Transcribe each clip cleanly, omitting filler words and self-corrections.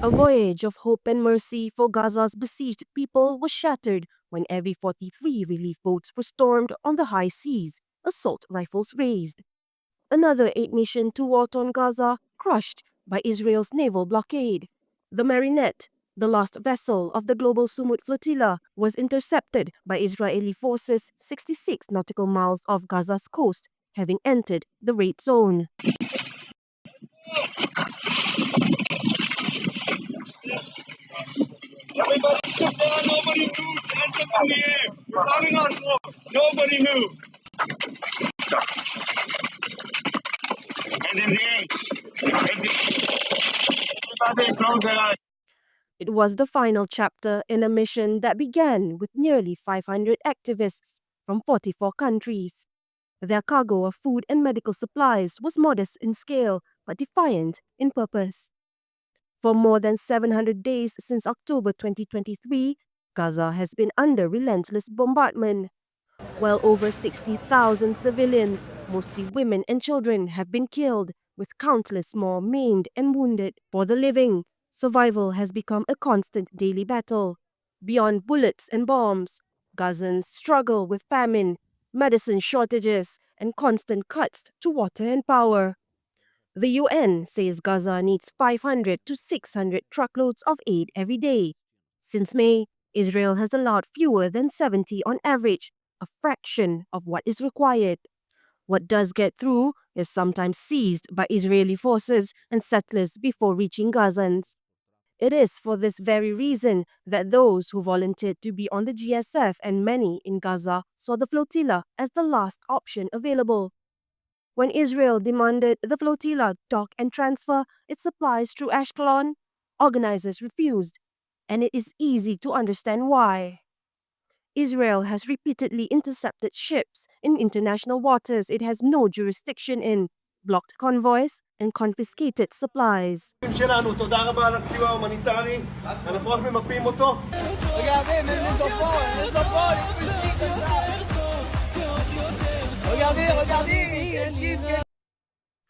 A voyage of hope and mercy for Gaza's besieged people was shattered when every 43 relief boats were stormed on the high seas, assault rifles raised. Another aid mission to war-torn Gaza crushed by Israel's naval blockade. The Marinette, the last vessel of the Global Sumud Flotilla, was intercepted by Israeli forces 66 nautical miles off Gaza's coast, having entered the raid zone. Everybody sit down, nobody move, hands up in the air. We're coming on force. Nobody move. Hands in the air. Everybody close their eyes. It was the final chapter in a mission that began with nearly 500 activists from 44 countries. Their cargo of food and medical supplies was modest in scale but defiant in purpose. For more than 700 days since October 2023, Gaza has been under relentless bombardment. Well over 60,000 civilians, mostly women and children, have been killed, with countless more maimed and wounded. For the living, survival has become a constant daily battle. Beyond bullets and bombs, Gazans struggle with famine, medicine shortages, and constant cuts to water and power. The UN says Gaza needs 500 to 600 truckloads of aid every day. Since May, Israel has allowed fewer than 70 on average, a fraction of what is required. What does get through is sometimes seized by Israeli forces and settlers before reaching Gazans. It is for this very reason that those who volunteered to be on the GSF and many in Gaza saw the flotilla as the last option available. When Israel demanded the flotilla dock and transfer its supplies through Ashkelon, organizers refused, and it is easy to understand why. Israel has repeatedly intercepted ships in international waters it has no jurisdiction in, blocked convoys, and confiscated supplies. שלנו, תודה רבה על הסיוע ההומניטרי. אנחנו רק ממפים אותו.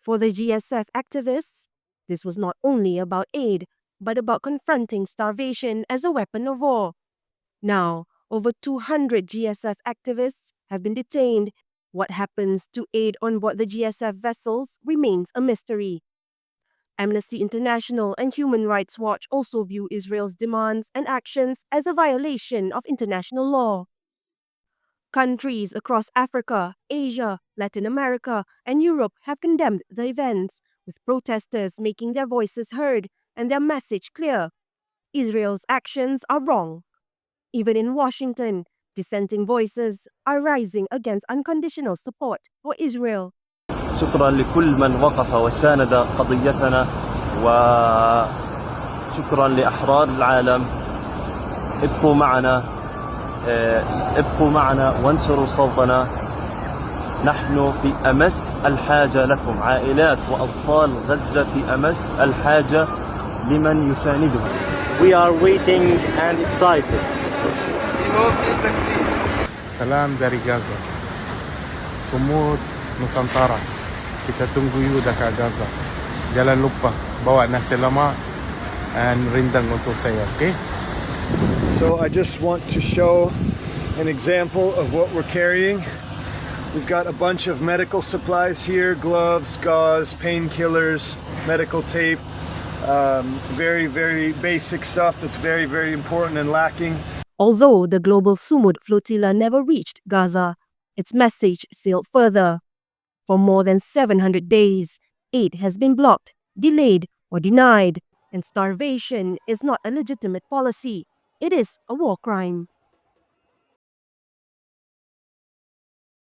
For the GSF activists, this was not only about aid, but about confronting starvation as a weapon of war. Now, over 200 GSF activists have been detained. What happens to aid on board the GSF vessels remains a mystery. Amnesty International and Human Rights Watch also view Israel's demands and actions as a violation of international law. Countries across Africa, Asia, Latin America, and Europe have condemned the events, with protesters making their voices heard and their message clear. Israel's actions are wrong. Even in Washington, dissenting voices are rising against unconditional support for Israel. شكرا لكل من وقف وساند قضيتنا وشكرا لأحرار العالم. ابقوا معنا وانشروا صوتنا. نحن في أمس الحاجة لكم. عائلات وأطفال غزة في أمس الحاجة لمن يساندهم. We are waiting and excited. Salam dari Gaza. Sumud Nusantara. Kita tunggu you dekat Gaza. Jangan lupa bawa nasi lemak and rendang untuk saya, okay? So I just want to show an example of what we're carrying. We've got a bunch of medical supplies here, gloves, gauze, painkillers, medical tape, very, very basic stuff that's very, very important and lacking. Although the Global Sumud Flotilla never reached Gaza, its message sailed further. For more than 700 days, aid has been blocked, delayed, or denied, and starvation is not a legitimate policy. It is a war crime.